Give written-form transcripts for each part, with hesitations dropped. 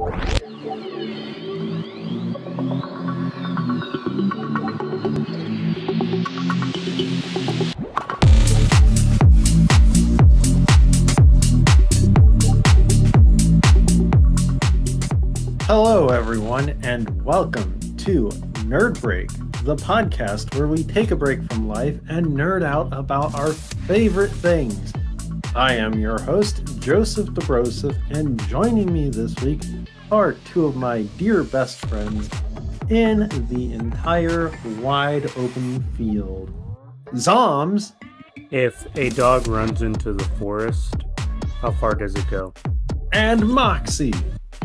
Hello, everyone, and welcome to Nerd Break, the podcast where we take a break from life and nerd out about our favorite things. I am your host, Joseph Dobrosif, and joining me this week are two of my dear best friends in the entire wide open field. Zombs. If a dog runs into the forest, how far does it go? And Moxie.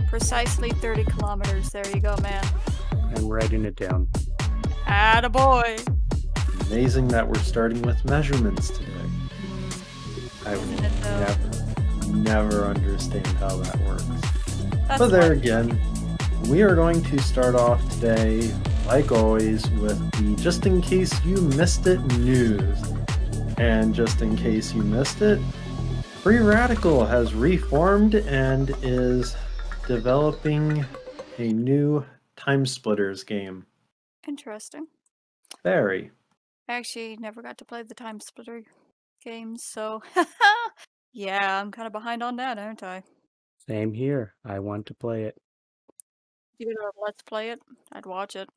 Precisely 30 kilometers. There you go, man. I'm writing it down. Attaboy. Amazing that we're starting with measurements today. I will never understand how that works. But there again, we are going to start off today, like always, with the just in case you missed it news. And just in case you missed it, Free Radical has reformed and is developing a new Time Splitters game. Interesting. Very. I actually never got to play the Time Splitter games, so yeah, I'm kind of behind on that, aren't I? Same here. I want to play it. You gonna let's play it? I'd watch it.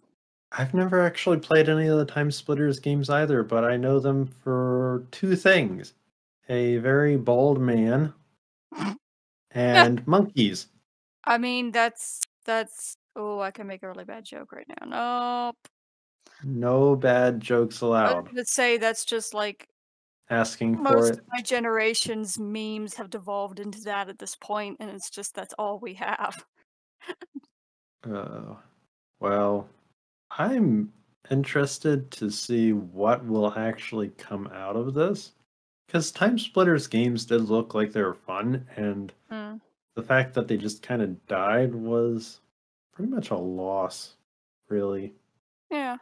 I've never actually played any of the Time Splitters games either, but I know them for two things. A very bald man and monkeys. I mean, that's oh, I can make a really bad joke right now. Nope. No bad jokes I was allowed. gonna say that's just like Asking for most it. of my generation's memes have devolved into that at this point, and it's just that's all we have. Well, I'm interested to see what will actually come out of this. Because Time Splitters games did look like they were fun, and the fact that they just kind of died was pretty much a loss, really. Yeah.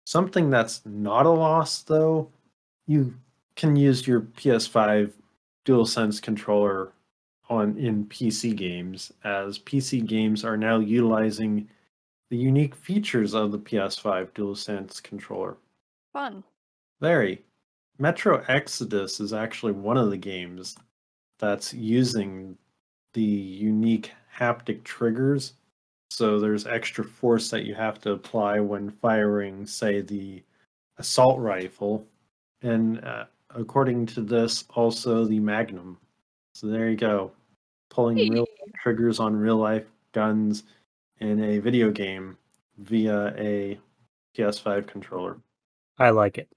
Something that's not a loss, though, you can use your PS5 DualSense controller in PC games, as PC games are now utilizing the unique features of the PS5 DualSense controller. Fun. Very. Metro Exodus is actually one of the games that's using the unique haptic triggers. So there's extra force that you have to apply when firing, say, the assault rifle. And according to this, also the Magnum. So there you go. Pulling real triggers on real life guns in a video game via a PS5 controller. I like it.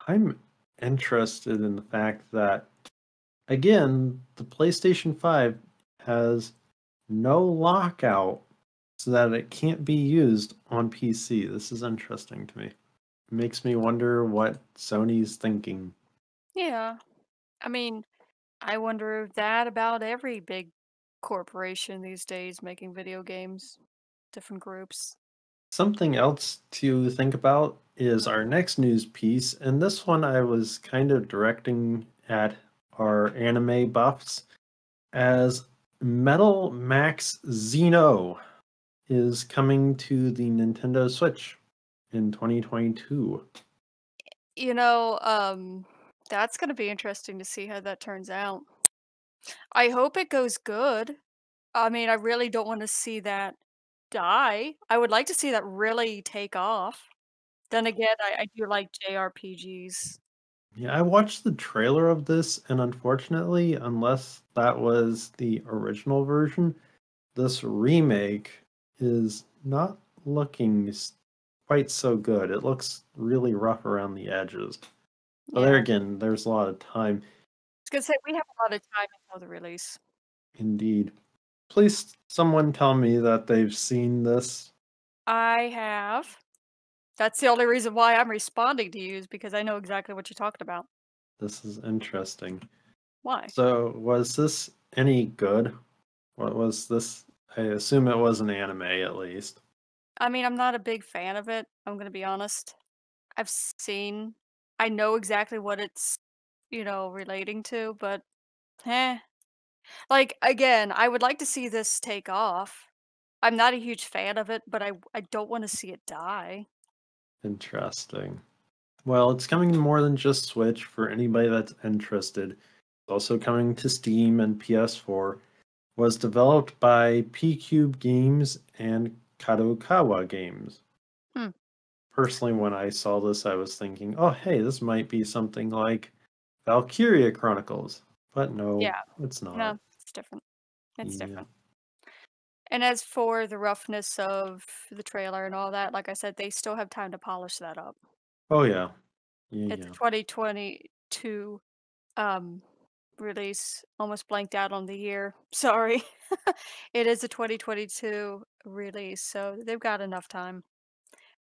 I'm interested in the fact that, again, the PlayStation 5 has no lockout so that it can't be used on PC. This is interesting to me. It makes me wonder what Sony's thinking. Yeah. I mean, I wonder that about every big corporation these days making video games, different groups. Something else to think about is our next news piece, and this one I was kind of directing at our anime buffs, as Metal Max Xeno is coming to the Nintendo Switch in 2022. You know, that's going to be interesting to see how that turns out. I hope it goes good. I mean, I really don't want to see that die. I would like to see that really take off. Then again, I do like JRPGs. Yeah, I watched the trailer of this, and unfortunately, unless that was the original version, this remake is not looking quite so good. It looks really rough around the edges. But there again, there's a lot of time. I was gonna say we have a lot of time until the release. Indeed. Please, someone tell me that they've seen this. I have. That's the only reason why I'm responding to you is because I know exactly what you're talking about. This is interesting. Why? So, was this any good? What was this? I assume it was an anime at least. I mean, I'm not a big fan of it. I'm gonna be honest. I know exactly what it's, relating to, but, like again, I would like to see this take off. I'm not a huge fan of it, but I don't want to see it die. Interesting. Well, it's coming to more than just Switch for anybody that's interested. It's also coming to Steam and PS4. Was developed by P-Cube Games and Kadokawa Games. Hmm. Personally, when I saw this, I was thinking, oh, hey, this might be something like Valkyria Chronicles. But no, Yeah. it's not. No, it's different. It's Yeah. different. And as for the roughness of the trailer and all that, like I said, they still have time to polish that up. Oh, yeah. Yeah, It's a yeah. 2022 um release. Almost blanked out on the year. Sorry. It is a 2022 release, so they've got enough time.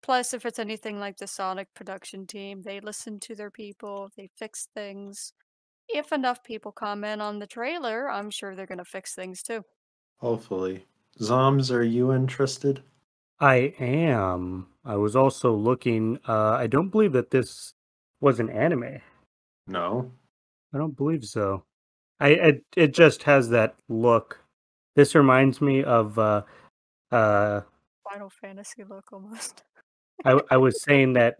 Plus, if it's anything like the Sonic production team, they listen to their people, they fix things. If enough people comment on the trailer, I'm sure they're going to fix things too. Hopefully. Zombs, are you interested? I am. I was also looking. I don't believe that this was an anime. No. I don't believe so. It just has that look. This reminds me of uh Final Fantasy look almost. I was saying that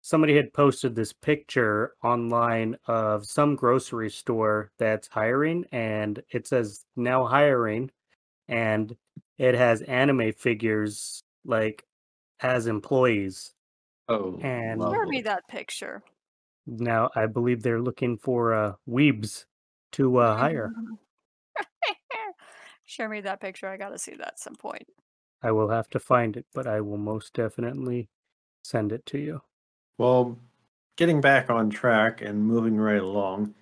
somebody had posted this picture online of some grocery store that's hiring, and it says now hiring, and it has anime figures like as employees. Oh, And Share me lovely. that picture. now I believe they're looking for weebs to hire. Share me that picture. I gotta see that at some point. I will have to find it, but I will most definitely send it to you. Well, getting back on track and moving right along,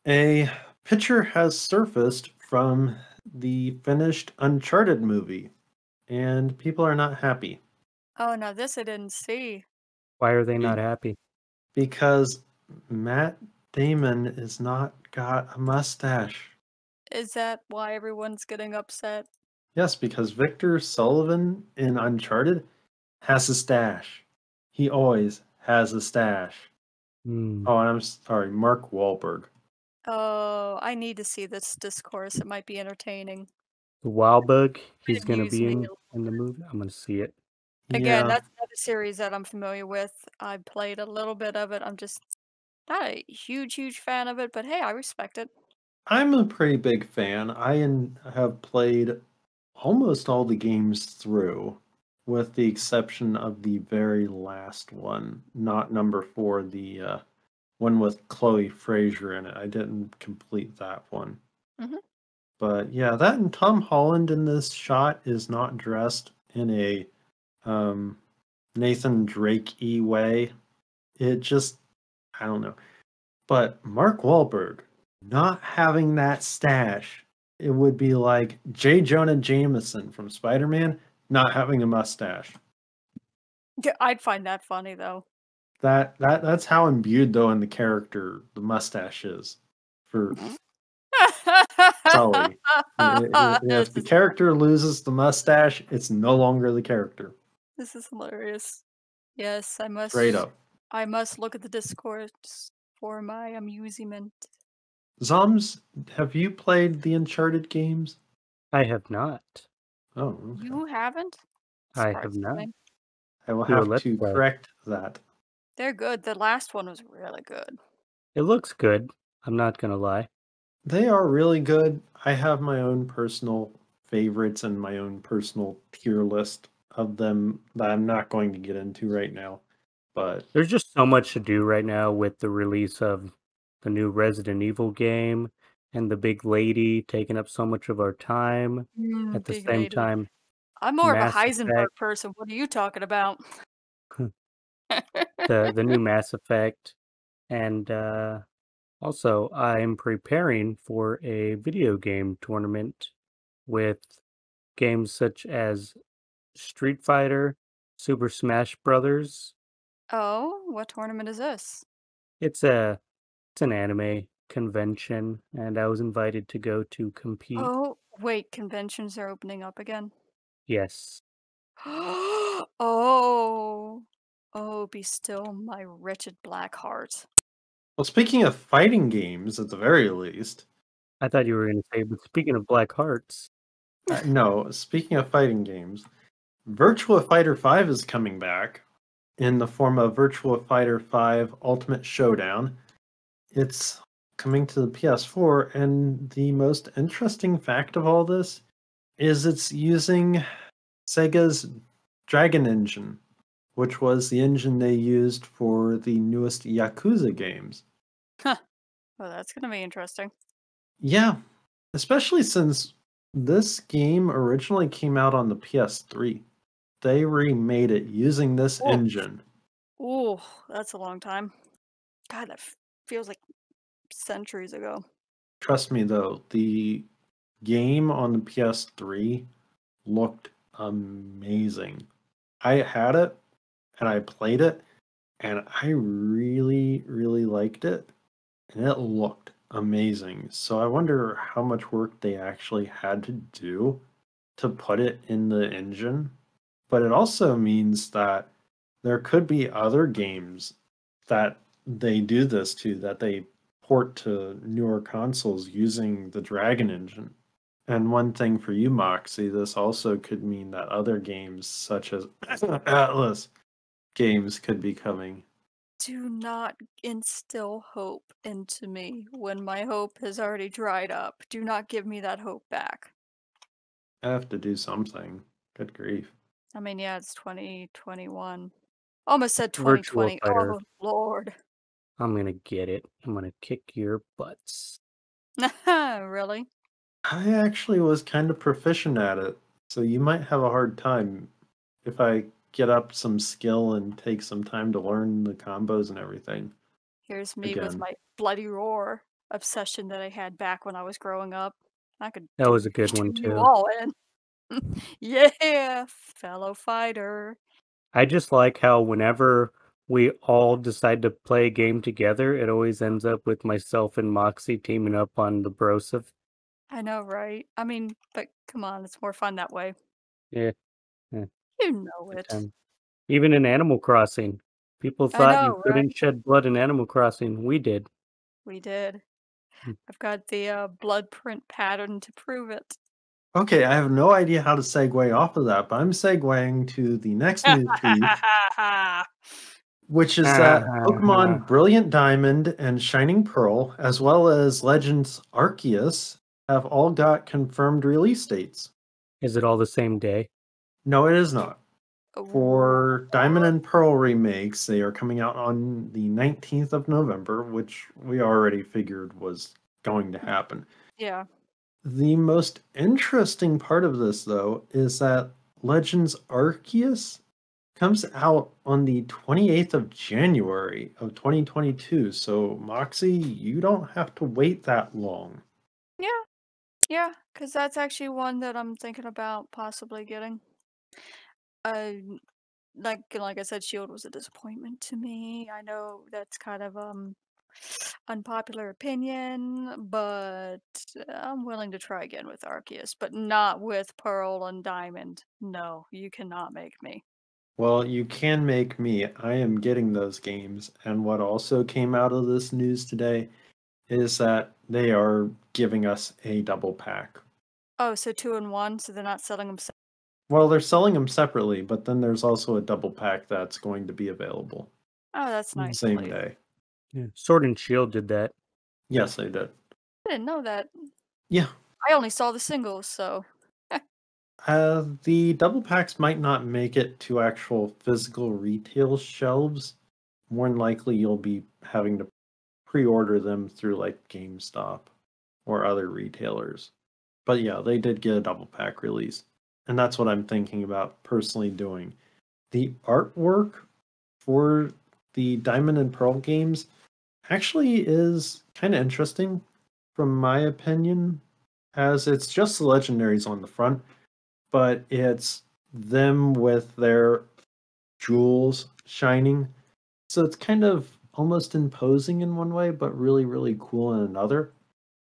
a picture has surfaced from the finished Uncharted movie, and people are not happy Oh, no, this I didn't see. Why are they not be- happy? because Matt Damon is not got a mustache. Is that why everyone's getting upset? Yes, because Victor Sullivan in Uncharted has a stash. He always has a stash. Hmm. Oh, and I'm sorry, Mark Wahlberg. Oh, I need to see this discourse. It might be entertaining. The Wildbug, he's Might gonna amuse be me. in the movie. I'm gonna see it. Again, Yeah, that's another series that I'm familiar with. I played a little bit of it. I'm just not a huge fan of it, but hey, I respect it. I'm a pretty big fan. Have played almost all the games through, with the exception of the very last one, not number 4, the one with Chloe Frazier in it. I didn't complete that one. Hmm. But yeah, that and Tom Holland in this shot is not dressed in a um, Nathan Drake-y way. It just, I don't know. But Mark Wahlberg not having that stash, it would be like J. Jonah Jameson from Spider-Man not having a mustache. Yeah, I'd find that funny though. That's how imbued though in the character the mustache is for Sully. This If the is character loses the mustache, it's no longer the character. this is hilarious. Yes, Straight up. I must look at the discourse for my amusement. Zoms, have you played the Uncharted games? I have not. Oh, okay. You haven't? I have Surprises not. me. I will Do a have let's to play. correct that. They're good. The last one was really good. It looks good. I'm not gonna lie. They are really good. I have my own personal favorites and my own personal tier list of them that I'm not going to get into right now. But There's just so much to do right now with the release of the new Resident Evil game and the big lady taking up so much of our time. At the Big same lady. time, I'm more of a Mass Heisenberg Effect, person. What are you talking about? the new Mass Effect, and also I'm preparing for a video game tournament with games such as Street Fighter, Super Smash Brothers. Oh, what tournament is this? It's a it's an anime convention, and I was invited to go to compete. Oh, wait, conventions are opening up again. Yes, Oh. Oh, be still my wretched black heart. well, speaking of fighting games, at the very least, I thought you were going to say, but speaking of Black Hearts, No, speaking of fighting games, Virtua Fighter 5 is coming back in the form of Virtua Fighter 5 Ultimate Showdown. It's coming to the PS4, and the most interesting fact of all this is it's using Sega's Dragon Engine, which was the engine they used for the newest Yakuza games. Huh. Oh, that's gonna be interesting. Yeah, especially since this game originally came out on the PS3. They remade it using this Oh, engine. ooh, that's a long time. God, that feels like centuries ago. Trust me, though, the game on the PS3 looked amazing. I had it and I played it, and I really, really liked it, and it looked amazing. So I wonder how much work they actually had to do to put it in the engine. But it also means that there could be other games that they do this to, that they port to newer consoles using the Dragon engine. And one thing for you, Moxie, this also could mean that other games such as Atlas games could be coming. Do not instill hope into me when my hope has already dried up. Do not give me that hope back. I have to do something. Good grief. I mean, yeah, it's 2021. Almost said Virtual 2020. Fighter. Oh, Lord. I'm gonna get it. I'm gonna kick your butts. Really? I actually was kind of proficient at it, so you might have a hard time if I get up some skill and take some time to learn the combos and everything. Here's me with Again, my bloody roar obsession that I had back when I was growing up. I could That was a good one do you too. all in. Yeah, fellow fighter. I just like how whenever we all decide to play a game together, it always ends up with myself and Moxie teaming up on the Broseph. I know, right? I mean, but come on, it's more fun that way. Yeah, yeah, You know good it. time. Even in Animal Crossing, people I thought you know, right? couldn't shed blood in Animal Crossing. We did. We did. Mm. I've got the blood print pattern to prove it. okay, I have no idea how to segue off of that, but I'm segueing to the next news piece, which is that Pokemon Brilliant Diamond and Shining Pearl, as well as Legends Arceus, have all got confirmed release dates. Is it all the same day? No, it is not. What? For Diamond and Pearl remakes, they are coming out on the 19th of November, which we already figured was going to happen. Yeah. The most interesting part of this, though, is that Legends Arceus comes out on the 28th of January of 2022. So, Moxie, you don't have to wait that long. Yeah. Yeah, because that's actually one that I'm thinking about possibly getting. Uh, like I said, Shield was a disappointment to me. I know that's kind of unpopular opinion, but I'm willing to try again with Arceus, but not with Pearl and Diamond. No, you cannot make me. Well, you can make me. I am getting those games. And what also came out of this news today is that they are giving us a double pack. Oh, so 2 and 1, so they're not selling them. Well, they're selling them separately, but then there's also a double pack that's going to be available Oh, that's the nice at same least. day. Yeah. Sword and Shield did that. Yes, they did. I didn't know that. Yeah. I only saw the singles, so The double packs might not make it to actual physical retail shelves. More than likely, you'll be having to pre-order them through like GameStop or other retailers. But yeah, they did get a double pack release. And that's what I'm thinking about personally doing. The artwork for the Diamond and Pearl games actually is kind of interesting, from my opinion, as it's just the legendaries on the front, but it's them with their jewels shining. So it's kind of almost imposing in one way, but really, really cool in another.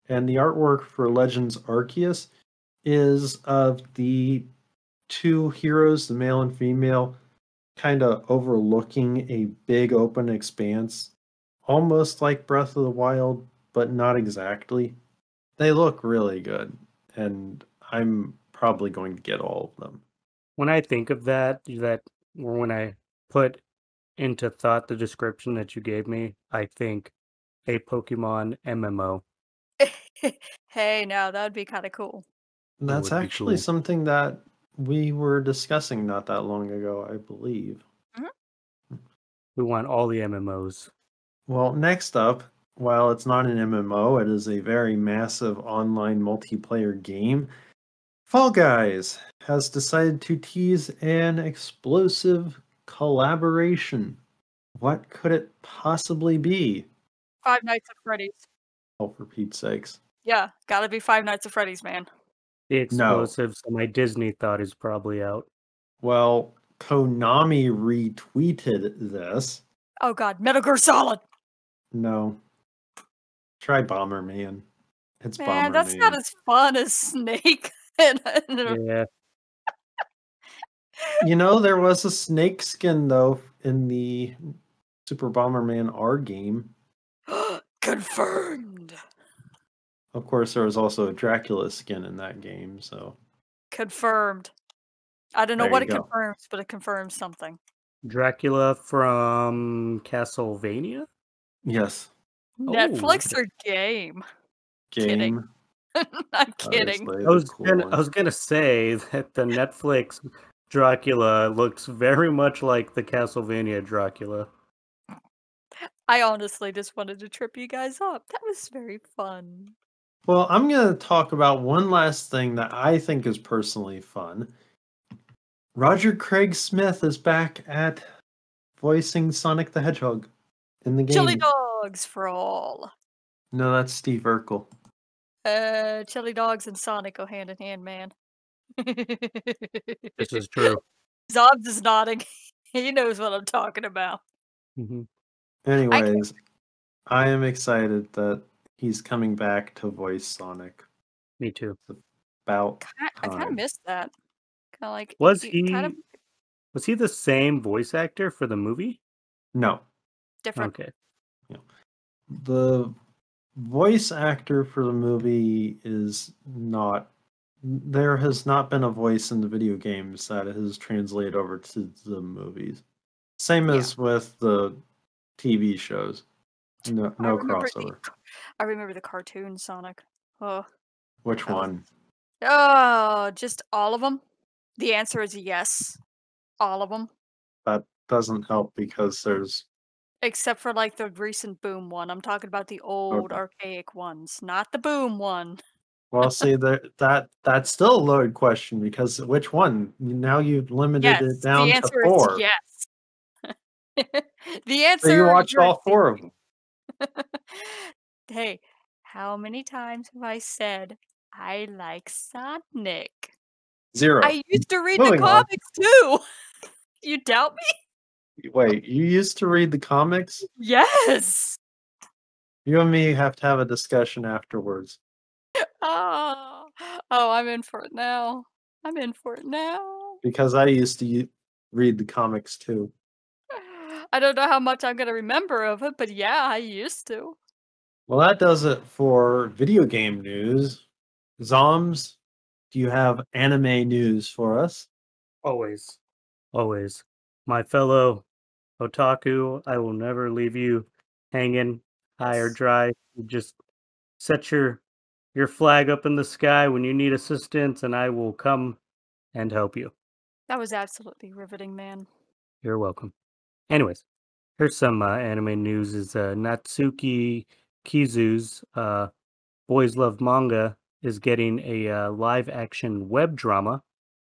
And the artwork for Legends Arceus is of the two heroes, the male and female, kind of overlooking a big open expanse, almost like Breath of the Wild, but not exactly. They look really good, and I'm probably going to get all of them. When I think of that, or when I put into thought the description that you gave me, I think a Pokemon MMO. Hey, now that would be kind of cool. That's would be actually cool. something that we were discussing not that long ago, I believe. We want all the MMOs. Well, next up, while it's not an MMO, it is a very massive online multiplayer game. Fall Guys has decided to tease an explosive collaboration. What could it possibly be? Five Nights at Freddy's. Oh, for Pete's sakes. Yeah, gotta be Five Nights at Freddy's, man. The No. explosive, so my Disney thought is probably out. Well, Konami retweeted this. Oh god, Metal Gear Solid! No. Try Bomberman. It's Man, that's not Bomberman. as fun as Snake. Yeah. You know, there was a snake skin, though, in the Super Bomberman R game. Confirmed! Of course, there was also a Dracula skin in that game, so Confirmed. I don't know there what you it go. confirms, but it confirms something. Dracula from Castlevania? Yes. Netflix okay. or game? Game. Kidding. I'm kidding. Obviously, I was the cool gonna, I one. was gonna say that the Netflix Dracula looks very much like the Castlevania Dracula. I honestly just wanted to trip you guys up. That was very fun. Well, I'm going to talk about one last thing that I think is personally fun. Roger Craig Smith is back at voicing Sonic the Hedgehog in the game. Chili dogs for all. No, that's Steve Urkel. Chili dogs and Sonic go hand in hand, man. This is true. Zombs is nodding. He knows what I'm talking about. Mhm. Anyways, I am excited that he's coming back to voice Sonic. Me too. About I kind of time. missed that. Kind of like Was kind of he the same voice actor for the movie? No. different. Okay. The voice actor for the movie is not. There has not been a voice in the video games that has translated over to the movies. Same Yeah. as with the TV shows. No I remember crossover. I remember the cartoon Sonic. Oh, Which that was- one? oh, just all of them. The answer is yes, all of them, That doesn't help because there's except for like the recent Boom one. I'm talking about the old archaic ones, not the Boom one. well, see that's still a loaded question because which one? Now you've limited Yes, it down the to answer 4. is yes. The answer. So you watched you're all 4 of them. Hey, how many times have I said I like Sonic? 0. I used to read the Moving on. comics too. You doubt me? Wait, you used to read the comics? Yes. You and me have to have a discussion afterwards. Oh, I'm in for it now. I'm in for it now. Because I used to read the comics too. I don't know how much I'm gonna remember of it, but yeah, I used to. Well, that does it for video game news. Zombs, do you have anime news for us? Always. Always. My fellow otaku, I will never leave you hanging high or Yes. dry. You just set your flag up in the sky when you need assistance, and I will come and help you. That was absolutely riveting, man. You're welcome. Anyways, here's some anime news. Is Natsuki Kizu's Boys Love Manga is getting a live action web drama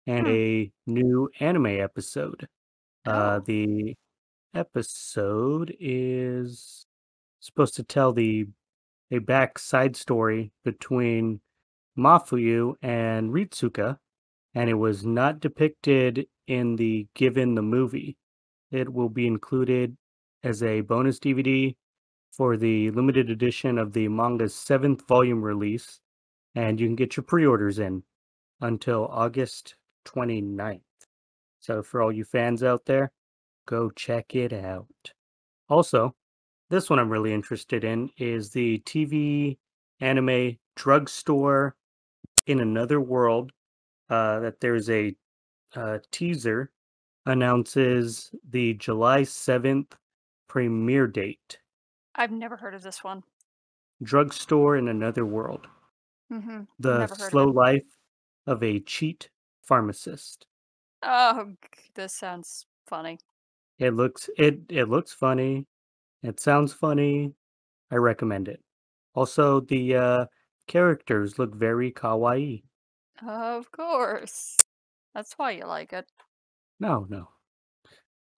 and a new anime episode. Oh. The episode is supposed to tell a back side story between Mafuyu and Ritsuka, and it was not depicted in the movie. It will be included as a bonus DVD for the limited edition of the manga's 7th volume release, and you can get your pre-orders in until August 29th. So for all you fans out there, go check it out. Also, this one I'm really interested in is the TV anime Drugstore in Another World. that there's a teaser announces the July 7th premiere date. I've never heard of this one. Drugstore in Another World. Mm-hmm. The Never heard slow of it. life of a cheat pharmacist. Oh, this sounds funny. It looks funny. It sounds funny. I recommend it. Also, the characters look very kawaii. Of course. That's why you like it. No.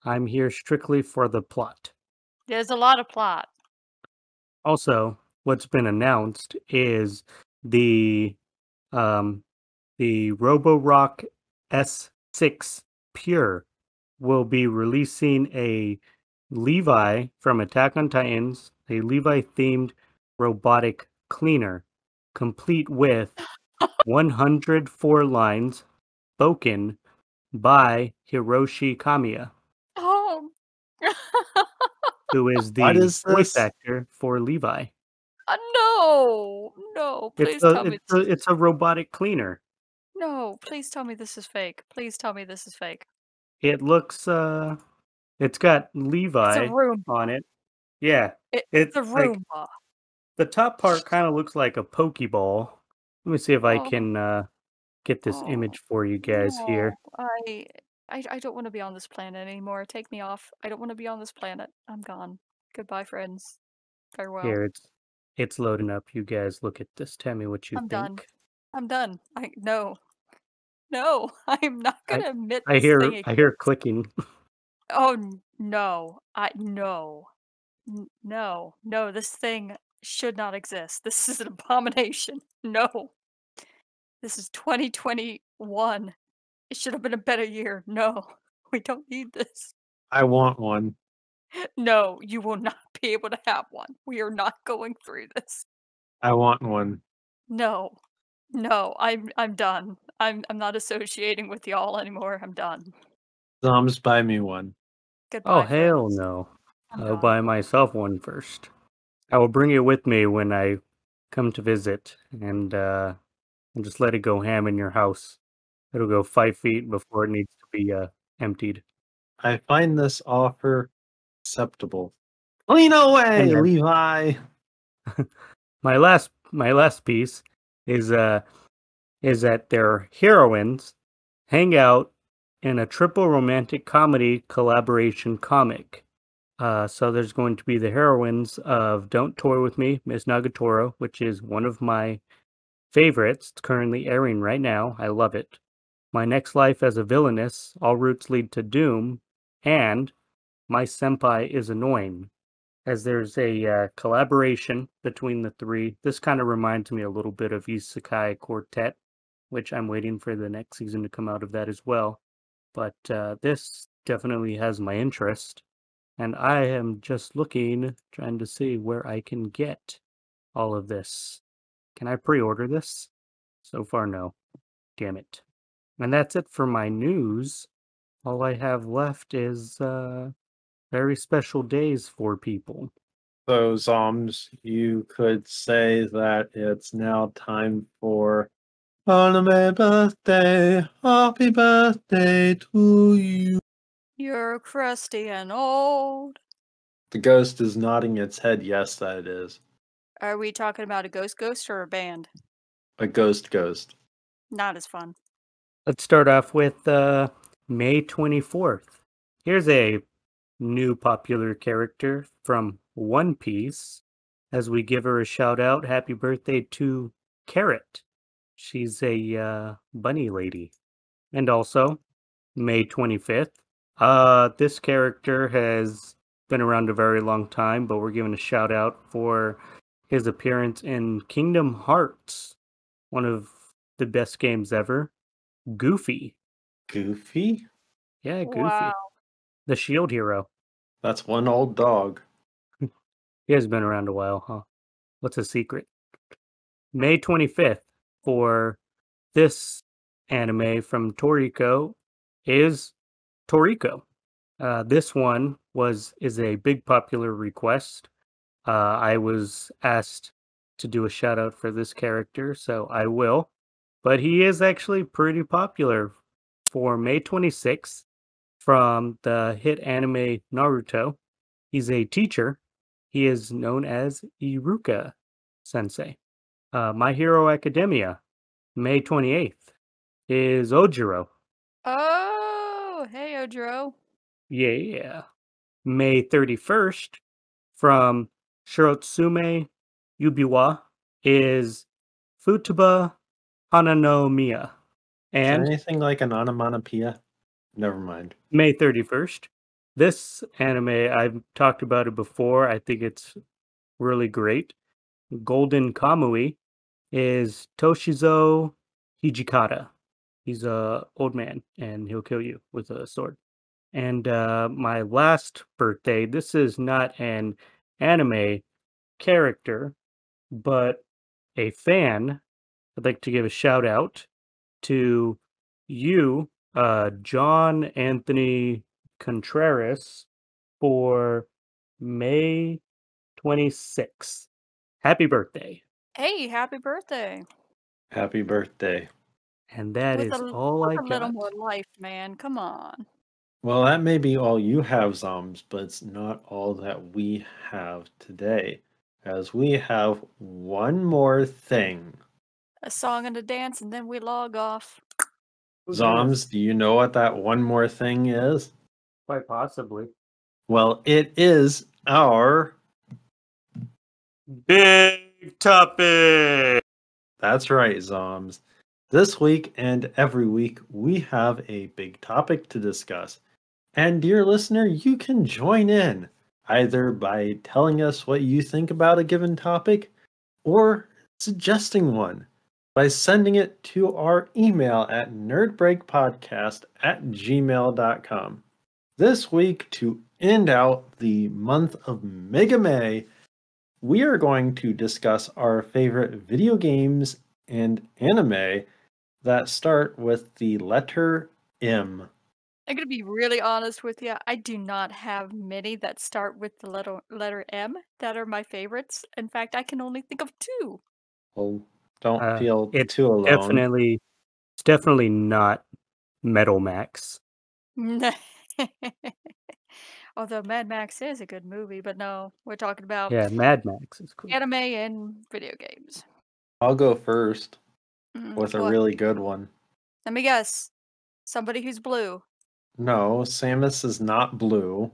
I'm here strictly for the plot. There's a lot of plot. Also, what's been announced is the Roborock S6 Pure will be releasing a Levi from Attack on Titans, a Levi themed robotic cleaner, complete with 104 lines spoken by Hiroshi Kamiya, Oh. who is What the is voice this? actor for Levi. No, please tell me. It's a robotic cleaner. No, please tell me this is fake. Please tell me this is fake. It looks it's got It's a Levi Roomba. on it. Yeah. It's a Like Roomba. the top part kind of looks like a Pokeball. Let me see if I Oh, can get this oh, image for you guys here. no. I don't want to be on this planet anymore. Take me off. I don't want to be on this planet. I'm gone. Goodbye, friends. Farewell. Here it's loading up. You guys look at this. Tell me what you I'm done. think. I'm done. No. No, I'm not gonna admit I this hear thing I hear exists. clicking. Oh no. No. No, this thing should not exist. This is an abomination. No. This is 2021. It should have been a better year. No. We don't need this. I want one. No, you will not be able to have one. We are not going through this. I want one. No. No, I'm done. I'm not associating with y'all anymore. I'm done. Zombs, buy me one. Oh Goodbye, hell friends. no. I'm I'll done. buy myself one first. I will bring it with me when I come to visit and just let it go ham in your house. It'll go 5 feet before it needs to be emptied. I find this offer acceptable. Clean away, And then Levi! my last piece is that their heroines hang out in a triple romantic comedy collaboration comic. So there's going to be the heroines of Don't Toy With Me, Miss Nagatoro, which is one of my favorites. It's currently airing right now. I love it. My Next Life as a Villainess, All Routes Lead to Doom, and My Senpai is Annoying. As there's a collaboration between the three. This kind of reminds me a little bit of Isekai Quartet, which I'm waiting for the next season to come out of that as well. But this definitely has my interest. And I am just looking, trying to see where I can get all of this. Can I pre-order this? So far, no. Damn it. And that's it for my news. All I have left is very special days for people. So, Zombs, you could say that it's now time for on my birthday, happy birthday to you. You're crusty and old. The ghost is nodding its head, yes, that is. Are we talking about a ghost or a band? A ghost. Not as fun. Let's start off with May 24th. Here's a new popular character from One Piece. As we give her a shout out, happy birthday to Carrot. She's a bunny lady. And also, May 25th. This character has been around a very long time, but we're giving a shout out for his appearance in Kingdom Hearts, one of the best games ever. Goofy. Goofy? Yeah, Goofy. Wow. The shield hero. That's one old dog. He has been around a while, huh? What's a secret? May 25th for this anime from Toriko is Toriko. This one is a big popular request. I was asked to do a shout out for this character, so I will. but he is actually pretty popular. For May 26th, from the hit anime Naruto, he's a teacher. He is known as Iruka Sensei. My Hero Academia, May 28th, is Ojiro. Oh, hey, Ojiro. Yeah. May 31st, from Shirotsume Yubiwa, is Futaba Hananomiya. Is that And anything like an onomatopoeia? Never mind. May 31st, this anime, I've talked about it before. I think it's really great. Golden Kamui is Toshizo Hijikata. He's a old man and he'll kill you with a sword. And my last birthday, this is not an anime character, but a fan. I'd like to give a shout out to you, John Anthony Contreras, for May 26th. Happy birthday. Hey, happy birthday. Happy birthday. And that With is a, all I with a little got. more life, man. Come on. Well, that may be all you have, Zombs, but it's not all that we have today, as we have one more thing. A song and a dance, and then we log off. Zombs, do you know what that one more thing is? Quite possibly. Well, it is our... Big topic. That's right, Zombs. This week and every week, we have a big topic to discuss. And dear listener, you can join in either by telling us what you think about a given topic or suggesting one by sending it to our email at nerdbreakpodcast@gmail.com. This week, to end out the month of Mega May, we are going to discuss our favorite video games and anime that start with the letter M. I'm gonna be really honest with you. I do not have many that start with the letter M that are my favorites. In fact, I can only think of two. Well, don't feel It's too alone. definitely not Metal Max. Although Mad Max is a good movie, but no, we're talking about Yeah, Mad Max is cool. anime and video games. I'll go first with a What? really good one. Let me guess. Somebody who's blue. No, Samus is not blue.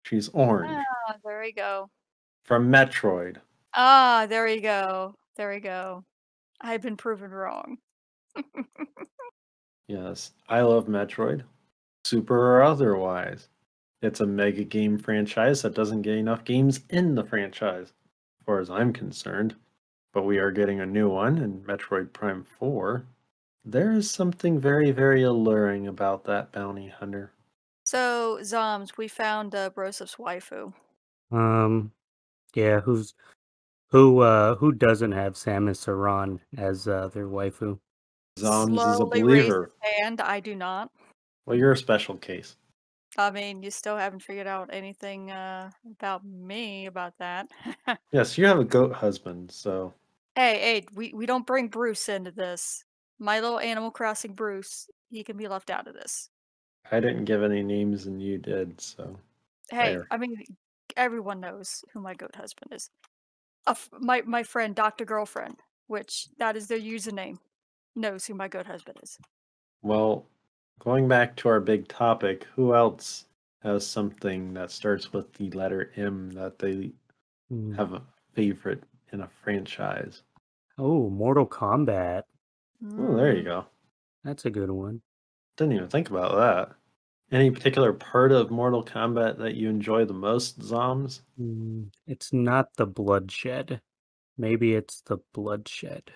She's orange. Ah, there we go. From Metroid. Ah, there we go. There we go. I've been proven wrong. Yes, I love Metroid. Super or otherwise. It's a mega game franchise that doesn't get enough games in the franchise, as far as I'm concerned. But we are getting a new one in Metroid Prime 4. There is something very, very alluring about that bounty hunter. So, Zoms, we found Brosep's waifu. Yeah, who doesn't have Samus Aran as their waifu? Zombs is a Slowly raised believer. his hand. I do not. Well, you're a special case. I mean, you still haven't figured out anything about me about that. Yes, you have a goat husband, so Hey, we don't bring Bruce into this. My little Animal Crossing Bruce, he can be left out of this. I didn't give any names and you did, so Hey, fair. I mean, everyone knows who my goat husband is. My friend, Dr. Girlfriend, which that is their username, knows who my goat husband is. Well, going back to our big topic, who else has something that starts with the letter M that they have a favorite in a franchise? Oh, Mortal Kombat. Oh, there you Mm. go. That's a good one. Didn't even think about that. Any particular part of Mortal Kombat that you enjoy the most, Zoms? It's not the bloodshed. Maybe it's the bloodshed.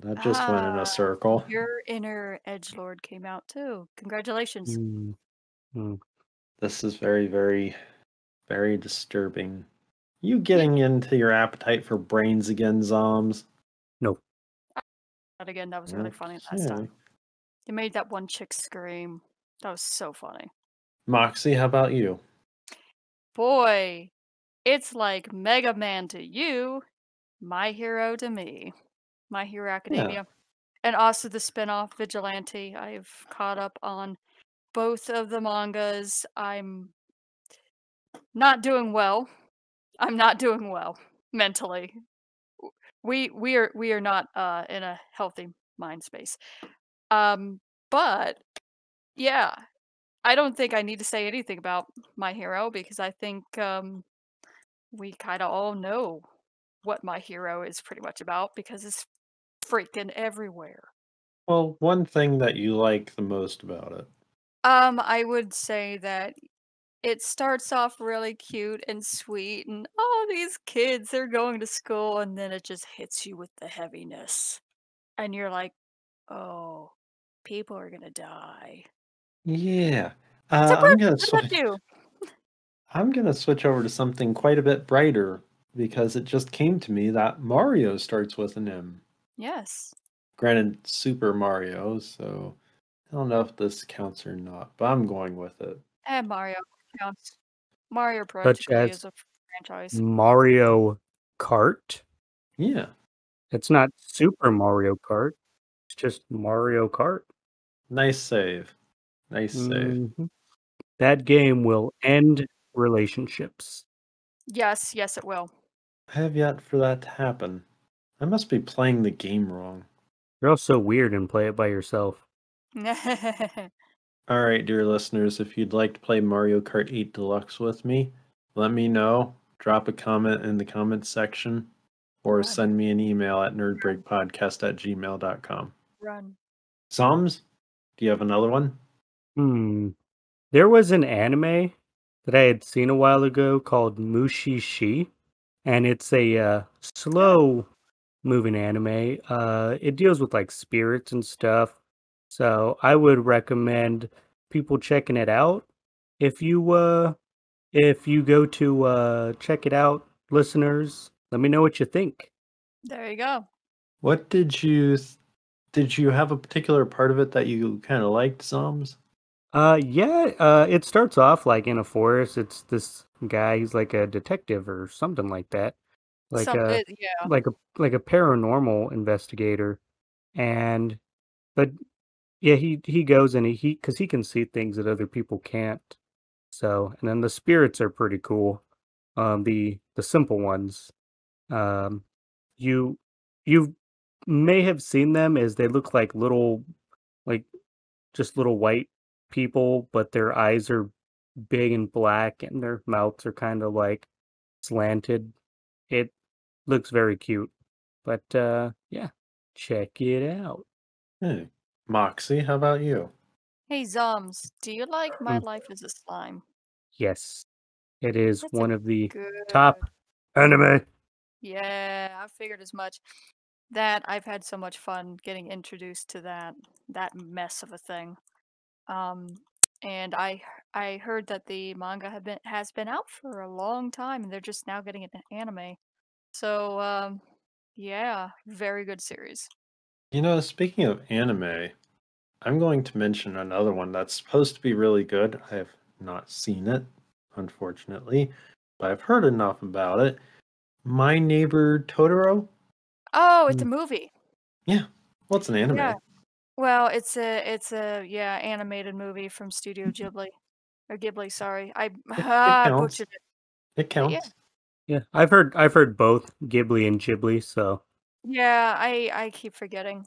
That just went in a circle. Your inner edgelord came out too. Congratulations. This is very, very, very disturbing. You getting into your appetite for brains again, Zoms? No. That again, that was really funny last time. You made that one chick scream. That was so funny. Moxie, how about you? Boy, it's like Mega Man to you, My Hero to me. My Hero Academia. And also the spin-off Vigilante. I've caught up on both of the mangas. I'm not doing well. I'm not doing well mentally. We are not in a healthy mind space. Um, but yeah, I don't think I need to say anything about My Hero because I think we kind of all know what My Hero is pretty much about because it's freaking everywhere. Well, one thing that you like the most about it. I would say that it starts off really cute and sweet, and oh, these kids, they're going to school, and then it just hits you with the heaviness. And you're like, oh, people are gonna die. Yeah. So, I'm gonna what about you? I'm gonna switch over to something quite a bit brighter because it just came to me that Mario starts with an M. Yes. Granted, Super Mario, so I don't know if this counts or not, but I'm going with it. And Mario counts. Mario Such practically as is a franchise. Mario Kart. Yeah, It's not Super Mario Kart. It's just Mario Kart. nice save. Nice save. Mhm. That game will end relationships. Yes, yes, it will. I have yet for that to happen. I must be playing the game wrong. You're also weird and play it by yourself. All right, dear listeners, if you'd like to play Mario Kart 8 Deluxe with me, let me know. Drop a comment in the comments section or Run, send me an email at nerdbreakpodcast@gmail.com. run. Zombs, do you have another one? There was an anime that I had seen a while ago called Mushishi, and it's a slow moving anime. It deals with like spirits and stuff. So I would recommend people checking it out. If you go to check it out, listeners, let me know what you think. There you go. What did you have a particular part of it that you kind of liked, Zombs? It starts off like in a forest. It's this guy, he's like a detective or something like that. Like a Yeah. like a paranormal investigator. And but yeah, he goes and he because he can see things that other people can't. So, and then the spirits are pretty cool. The simple ones. Um, you you may have seen them as they look like little, like just little white people, but their eyes are big and black, and their mouths are kind of like slanted. It looks very cute, but yeah, check it out. Hey, Moxie, how about you? Hey, Zoms, do you like My Mm, Life as a Slime? yes, it is That's a one of the top good. anime. Yeah, I figured as much. That I've had so much fun getting introduced to that mess of a thing. Um, and I heard that the manga has been out for a long time, and they're just now getting it in anime. So yeah, very good series. You know, speaking of anime, I'm going to mention another one that's supposed to be really good. I have not seen it, unfortunately, but I've heard enough about it. My Neighbor Totoro? Oh, it's a Mm, movie. Yeah. Well, it's an Yeah. anime. Well, it's a yeah animated movie from Studio Ghibli or Ghibli. Sorry, I It I counts. butchered it. It But yeah, counts. yeah, I've heard both Ghibli and Ghibli. So, yeah, I keep forgetting.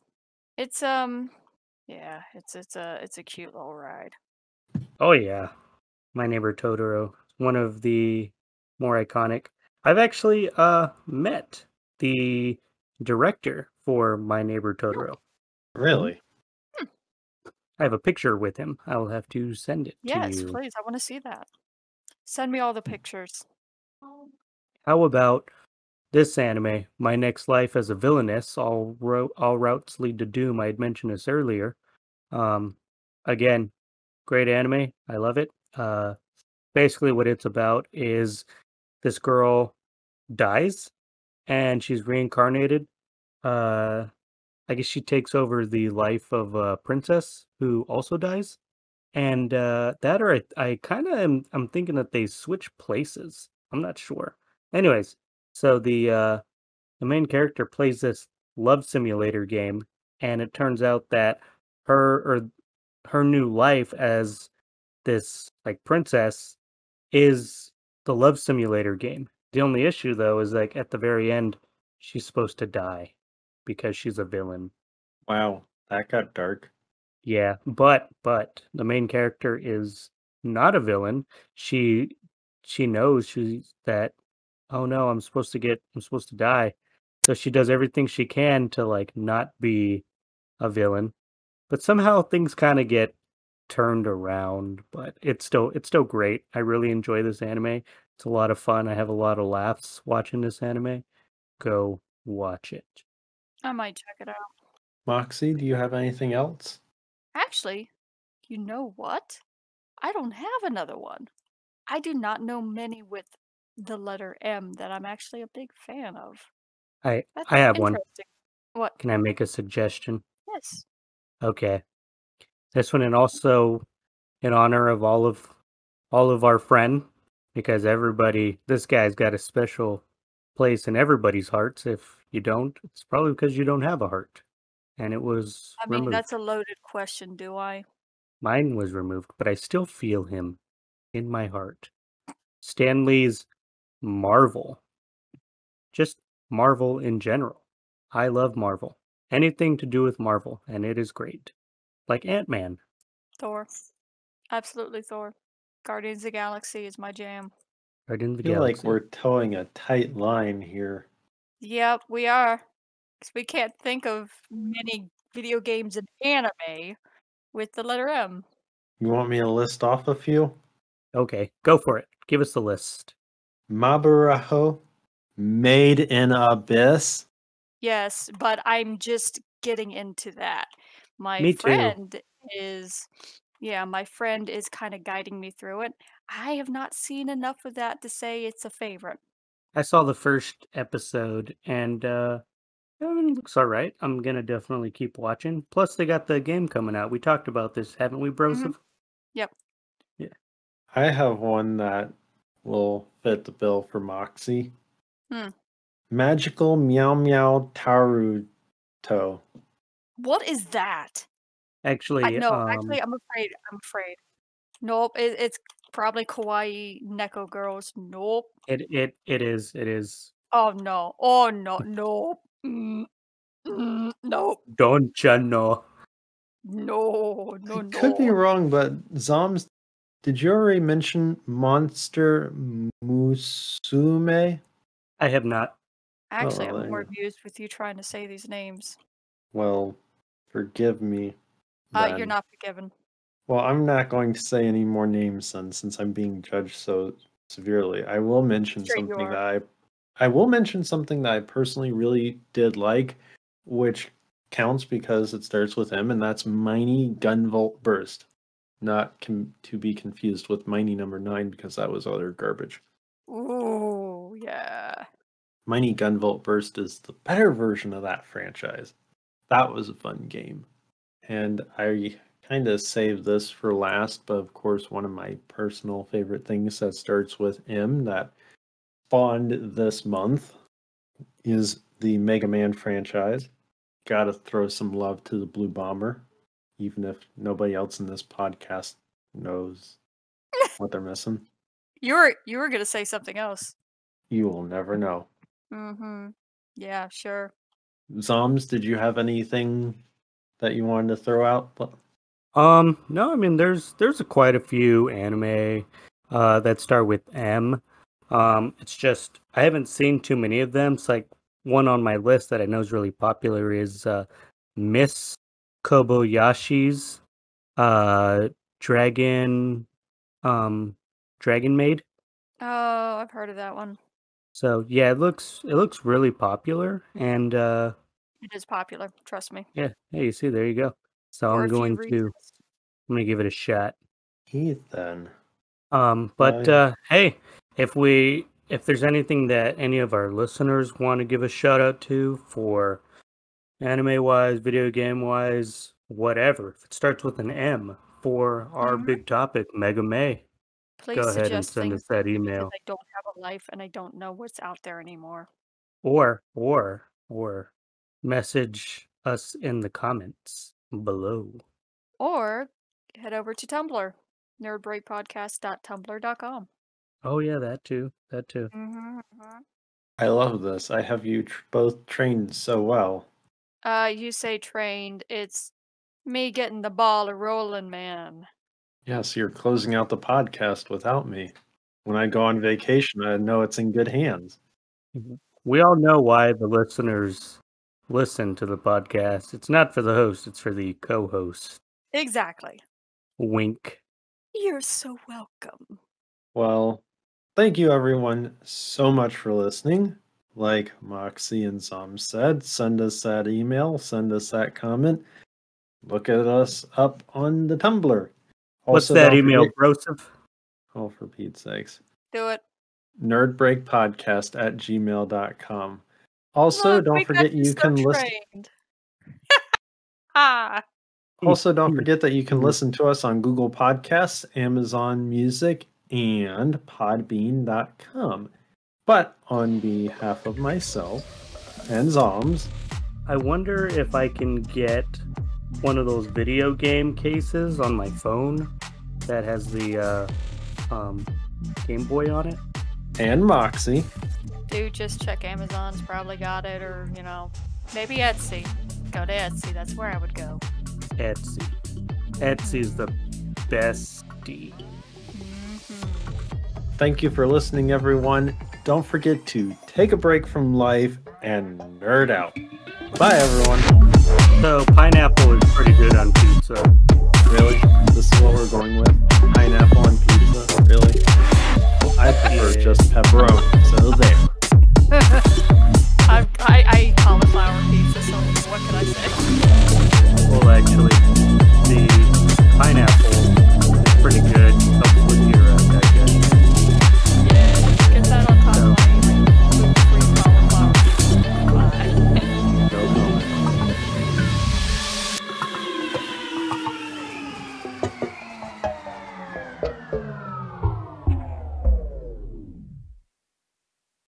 It's yeah, it's a cute little ride. oh yeah, My Neighbor Totoro, one of the more iconic. I've actually met the director for My Neighbor Really? Totoro. Mhm. Really? Hmm. I have a picture with him. I will have to send it to Yes, you. please. I want to see that. Send me all the pictures. How about this anime, My Next Life as a Villainess? All routes lead to doom. I had mentioned this earlier. Um, again, great anime. I love it. Basically, what it's about is this girl dies and she's reincarnated. Uh, I guess she takes over the life of a princess who also dies. And that or I kind of I'm thinking that they switch places. I'm not sure. Anyways, so the main character plays this love simulator game and it turns out that her new life as this like princess is the Love Simulator game. The only issue though is like at the very end she's supposed to die because she's a villain. Wow, that got dark. Yeah, but the main character is not a villain. She knows she's that, oh no, I'm supposed to die. So she does everything she can to like not be a villain. But somehow things kind of get turned around, but it's still great. I really enjoy this anime. It's a lot of fun. I have a lot of laughs watching this anime. Go watch it. I might check it out. Moxie, do you have anything else? Actually, you know what? I don't have another one. I do not know many with the letter M that I'm actually a big fan of. I That's I have one. interesting. What? Can I make a suggestion? Yes. Okay. This one, and also in honor of all of our friend, because this guy's got a special place in everybody's hearts. If you don't, it's probably because you don't have a heart. And it was I mean, that's removed. a loaded question, do I? Mine was removed, but I still feel him in my heart. Stan Lee's Marvel. Just Marvel in general. I love Marvel. Anything to do with Marvel, and it is great. Like Ant-Man. Thor. Absolutely Thor. Guardians of the Galaxy is my jam. Right in the I feel like galaxy. we're towing a tight line here. Yep, we are. Because we can't think of many video games and anime with the letter M. You want me to list off a few? Okay, go for it. Give us the list. Maburaho, Made in Abyss. Yes, but I'm just getting into that. My Me too. friend my friend is kind of guiding me through it. I have not seen enough of that to say it's a favorite. I saw the first episode, and it looks all right. I'm gonna definitely keep watching. Plus, they got the game coming out. We talked about this, haven't we, Broseph? Yep. Yeah. I have one that will fit the bill for Moxie. Hmm. Magical Meow Meow Taruto. What is that? Actually, Actually, I'm afraid. I'm afraid. Nope. It's probably Kawaii Neko Girls. Nope. it is. Oh no. Oh no. Nope. Nope. Don't you know? No. I No. could be No. wrong, but Zombs, did you already mention Monster Musume? I have not. Actually, Oh, I'm more amused with you trying to say these names. well, forgive me. You're Then. not forgiven. Well, I'm not going to say any more names then, since I'm being judged so severely. I will mention Straight you something are. that I will mention something that I personally really did like, which counts because it starts with M, and that's Miny Gunvolt Burst. Not to be confused with Miny number 9 because that was other garbage. Ooh, yeah. Miny Gunvolt Burst is the better version of that franchise. That was a fun game. And I kind of saved this for last, but of course, one of my personal favorite things that starts with M that spawned this month is the Mega Man franchise. Gotta throw some love to the Blue Bomber, even if nobody else in this podcast knows what they're missing. You were gonna say something else. You will never know. Mm-hmm. Yeah, sure. Zombs, did you have anything that you wanted to throw out? No, I mean there's quite a few anime that start with M. It's just I haven't seen too many of them. It's like one on my list that I know is really popular is Miss Kobayashi's Dragon Dragon Maid. Oh, I've heard of that one. So yeah, it looks really popular, and It is popular, trust me. yeah, hey, you see, there you go. So For I'm a few going reasons. to give it a shot. Ethan. But hey, if there's anything that any of our listeners want to give a shout out to for anime wise, video game wise, whatever, if it starts with an M for our Mhm. big topic, Mega May, Please go ahead and suggest send things us that because email. I don't have a life and I don't know what's out there anymore. Or message us in the comments below. Or head over to Tumblr, nerdbreakpodcast.tumblr.com. Oh yeah, that too. I love this. I have you both trained so well. You say trained. It's me getting the ball rolling, man. Yes, you're closing out the podcast without me. When I go on vacation, I know it's in good hands. We all know why the listeners listen to the podcast. It's not for the host, it's for the co-host. Exactly. Wink. You're so welcome. Well, thank you everyone so much for listening. Like Moxie and Zombs said, send us that email, send us that comment. Look at us up on the Tumblr. What's Also, that don't email, forget- Broseph? Oh, for Pete's sakes. Do it. nerdbreakpodcast@gmail.com. Also, Look, don't we forget got you you so can listen. trained. Ah. Also, don't forget that you can listen to us on Google Podcasts, Amazon Music, and Podbean.com. But on behalf of myself and Zombs, I wonder if I can get one of those video game cases on my phone that has the Game Boy on it. and Moxie, Dude, just check Amazon's probably got it, or, maybe Etsy. Go to Etsy. That's where I would go. Etsy. Etsy's the bestie. thank you for listening, everyone. Don't forget to take a break from life and nerd out. Bye, everyone. So pineapple is pretty good on pizza. Really? This is what we're going with? Pineapple on pizza? Really? I prefer just pepperoni.